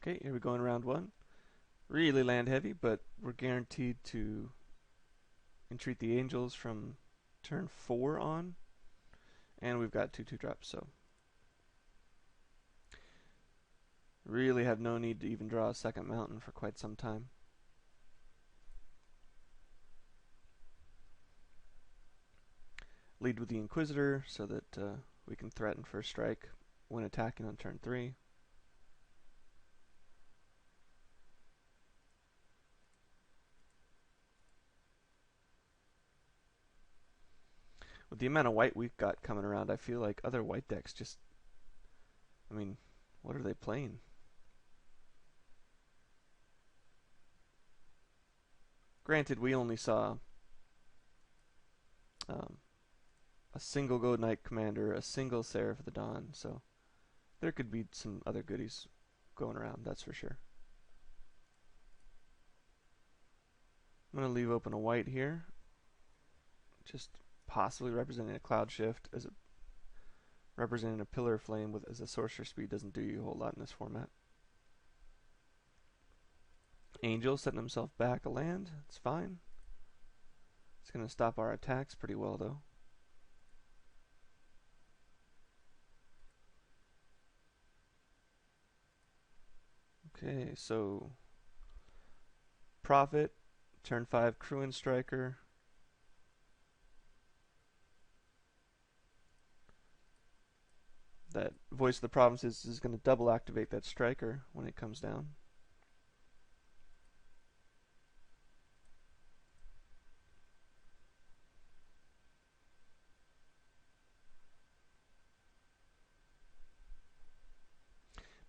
Okay, here we go in round one. Really land heavy, but we're guaranteed to entreat the Angels from turn 4 on. And we've got 2/2 drops, so really have no need to even draw a second mountain for quite some time. Lead with the Inquisitor so that we can threaten first strike when attacking on turn 3. With the amount of white we've got coming around, I feel like other white decks just, I mean, what are they playing? Granted, we only saw a single Gold Knight Commander, a single Seraph of the Dawn, so there could be some other goodies going around, that's for sure. I'm going to leave open a white here, just possibly representing a Cloud Shift, as representing a Pillar of Flame with as a sorcerer speed doesn't do you a whole lot in this format. Angel setting himself back a land, it's fine. It's going to stop our attacks pretty well though. Okay, so Prophet, turn 5 Cruin Striker. That Voice of the Provinces is going to double activate that Striker when it comes down.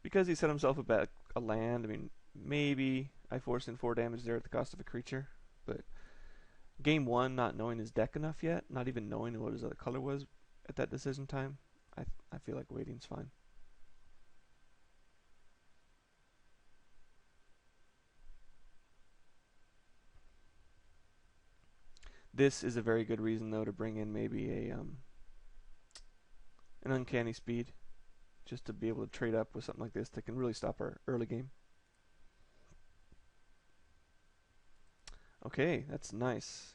Because he set himself back a land, I mean, maybe I force in 4 damage there at the cost of a creature, but game 1, not knowing his deck enough yet, not even knowing what his other color was at that decision time, I feel like waiting's fine. This is a very good reason, though, to bring in maybe an Uncanny Speed, just to be able to trade up with something like this that can really stop our early game. Okay, that's nice.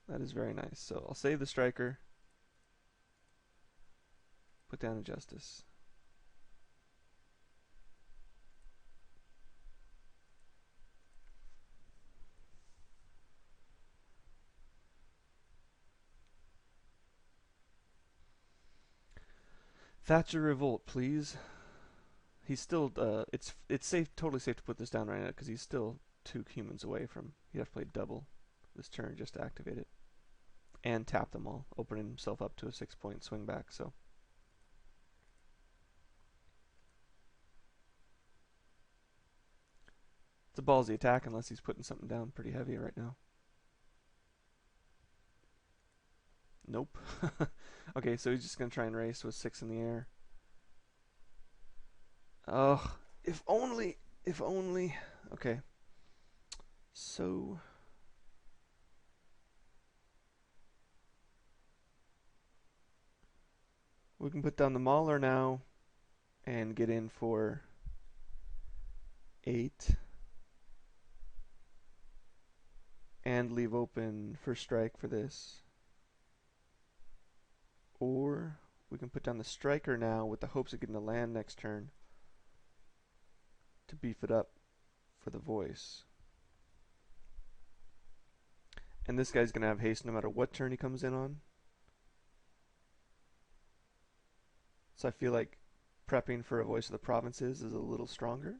That is very nice. So I'll save the Striker, put down a Justice. Thatcher Revolt, please. He's still it's safe, totally safe to put this down right now because he's still 2 humans away from. He'd have to play double this turn just to activate it, and tap them all, opening himself up to a 6-point swing back. So it's a ballsy attack unless he's putting something down pretty heavy right now. Nope. Okay, so he's just gonna try and race with 6 in the air. Oh, if only, if only. Okay. So we can put down the Mauler now and get in for 8 and leave open first strike for this. Or we can put down the Striker now with the hopes of getting a land next turn to beef it up for the Voice. And this guy's going to have haste no matter what turn he comes in on. So I feel like prepping for a Voice of the Provinces is a little stronger.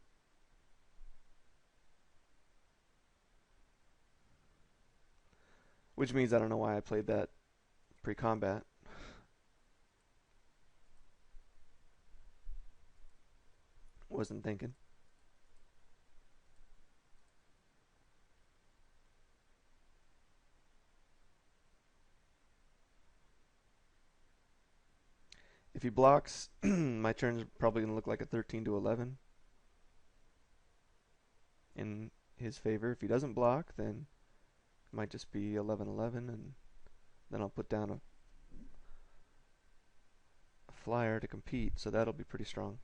Which means I don't know why I played that pre-combat. Wasn't thinking. If he blocks, my turn's probably going to look like a 13 to 11 in his favor. If he doesn't block, then it might just be 11-11, and then I'll put down a flyer to compete, so that'll be pretty strong.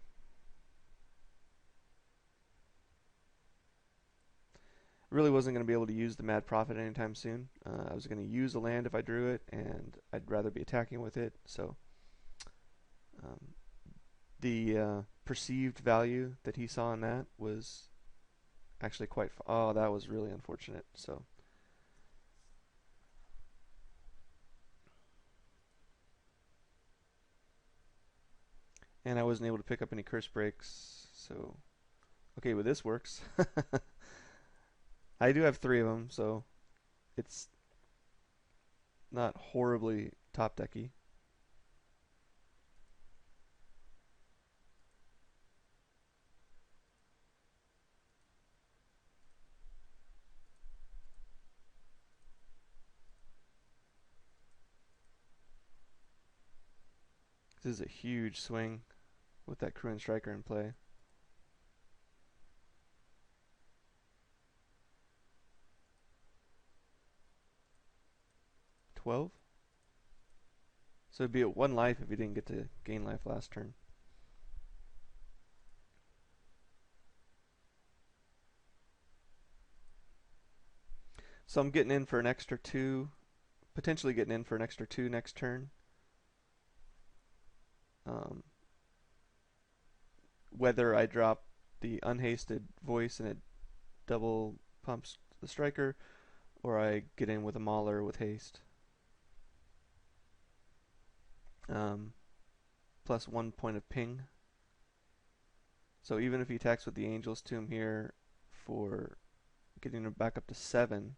Really wasn't going to be able to use the Mad Prophet anytime soon. I was going to use a land if I drew it, and I'd rather be attacking with it. So um, the perceived value that he saw in that was actually quite. Oh, that was really unfortunate. So. And I wasn't able to pick up any curse breaks, so okay, well this works. I do have 3 of them, so it's not horribly top decky. This is a huge swing with that Crew and Striker in play. $12? So it'd be at 1 life if he didn't get to gain life last turn. So I'm getting in for an extra 2, potentially getting in for an extra 2 next turn. Whether I drop the unhasted voice and it double pumps the striker, or I get in with a mauler with haste. Plus 1 point of ping. So even if he attacks with the Angel's Tomb here for getting him back up to 7,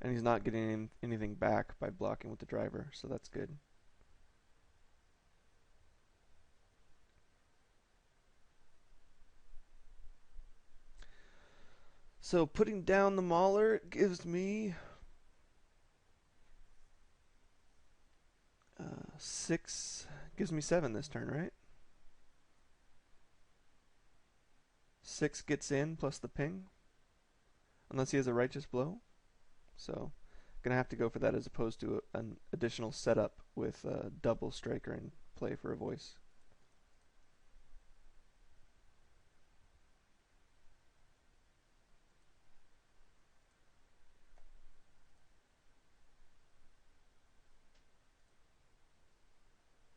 and he's not getting anything back by blocking with the driver, so that's good. So putting down the Mauler gives me 6, gives me 7 this turn, right? 6 gets in plus the ping, unless he has a Righteous Blow. So gonna have to go for that as opposed to an additional setup with a double striker in play for a voice.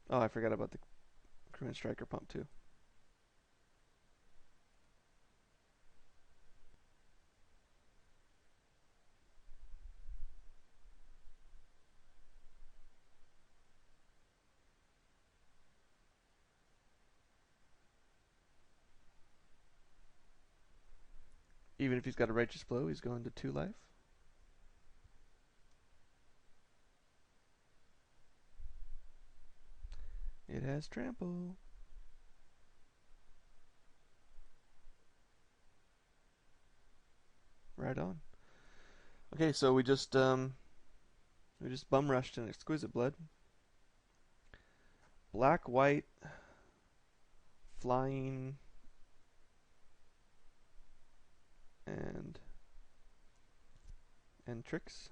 Oh, I forgot about the Crew and Striker pump too. Even if he's got a Righteous Blow, he's going to 2 life. It has trample. Right on. Okay, so we just bum rushed an Exquisite Blood. Black, white, flying, and tricks.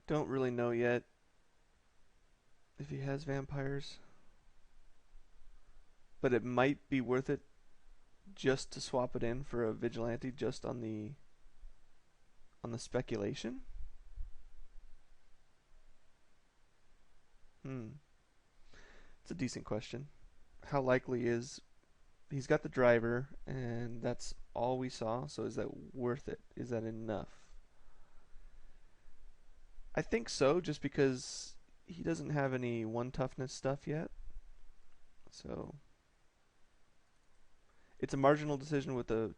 Don't really know yet if he has vampires, but it might be worth it just to swap it in for a vigilante just on the speculation. It's a decent question. How likely is he's got the driver and that's all we saw, so is that worth it? Is that enough? I think so, just because he doesn't have any 1 toughness stuff yet. So it's a marginal decision with the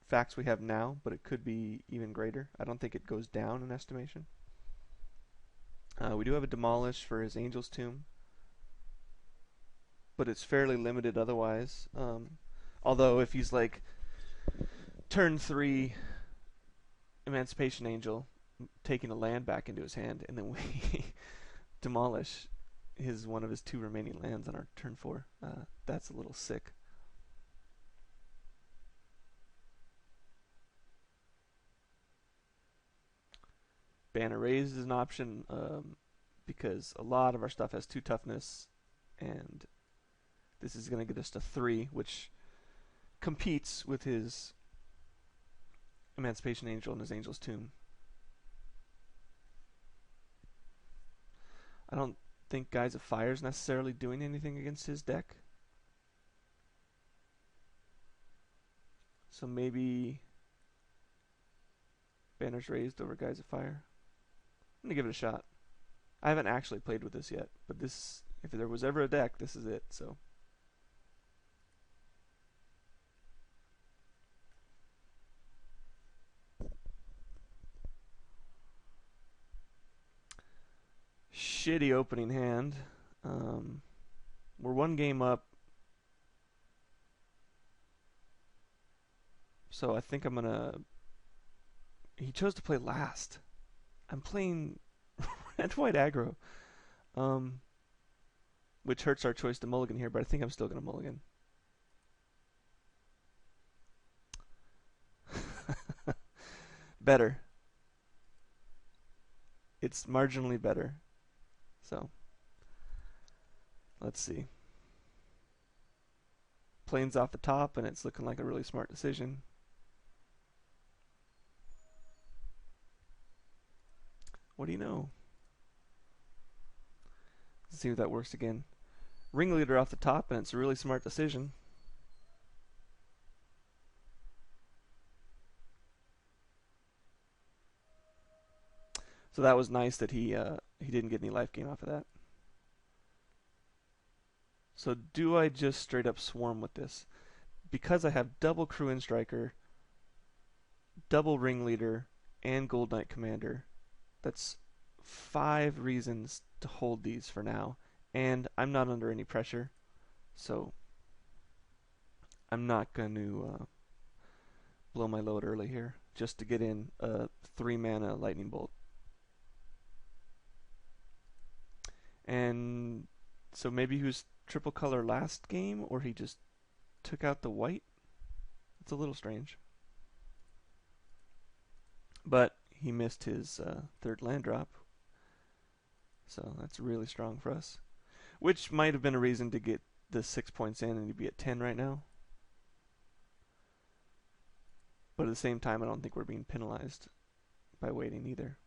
facts we have now, but it could be even greater. I don't think it goes down in estimation. We do have a Demolish for his Angel's Tomb, but it's fairly limited otherwise. Although if he's like turn 3 Emancipation Angel, taking a land back into his hand, and then we Demolish, his one of his 2 remaining lands on our turn 4. That's a little sick. Banner Raise is an option because a lot of our stuff has 2 toughness, and this is going to get us to 3, which competes with his Emancipation Angel and his Angel's Tomb. I don't think Guise of Fire is necessarily doing anything against his deck. So maybe Banners Raised over Guise of Fire. I'm going to give it a shot. I haven't actually played with this yet, but this, if there was ever a deck, this is it. So shitty opening hand. We're 1 game up, so I think I'm gonna. He chose to play last. I'm playing red-white aggro, which hurts our choice to mulligan here, but I think I'm still gonna mulligan. Better. It's marginally better. So let's see. Planes off the top, and it's looking like a really smart decision. What do you know? Let's see if that works again. Ringleader off the top, and it's a really smart decision. So that was nice that he didn't get any life gain off of that. So do I just straight up swarm with this? Because I have double Crew-In Striker, double Ringleader, and Gold Knight Commander, that's 5 reasons to hold these for now. And I'm not under any pressure, so I'm not going to blow my load early here just to get in a 3-mana Lightning Bolt. And so maybe he was triple color last game, or he just took out the white. It's a little strange. But he missed his 3rd land drop. So that's really strong for us. Which might have been a reason to get the 6 points in and he'd be at 10 right now. But at the same time, I don't think we're being penalized by waiting either.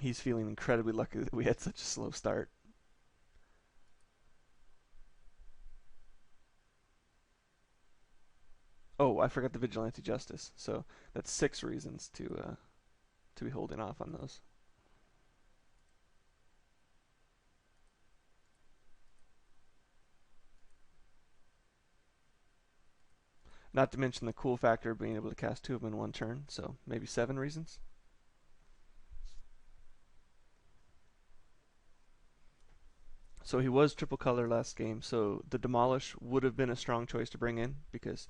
He's feeling incredibly lucky that we had such a slow start. Oh, I forgot the Vigilante Justice. So that's 6 reasons to be holding off on those. Not to mention the cool factor of being able to cast 2 of them in 1 turn. So maybe 7 reasons. So he was triple color last game, so the Demolish would have been a strong choice to bring in because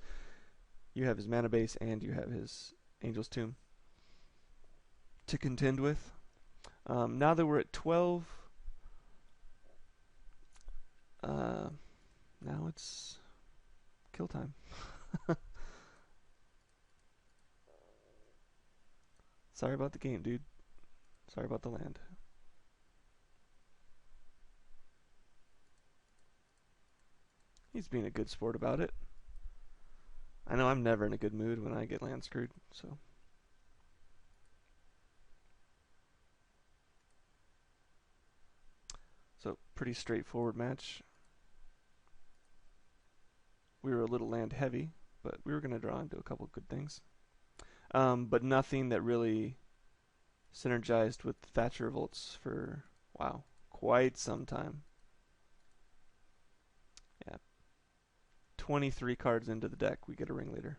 you have his mana base and you have his Angel's Tomb to contend with. Now that we're at 12, now it's kill time. Sorry about the game, dude. Sorry about the land. He's being a good sport about it. I know I'm never in a good mood when I get land screwed, so. So, pretty straightforward match. We were a little land heavy, but we were going to draw into a couple good things. But nothing that really synergized with Thatcher Revolts for, wow, quite some time. Yeah. 23 cards into the deck, we get a Ringleader.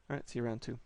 Alright, see you round 2.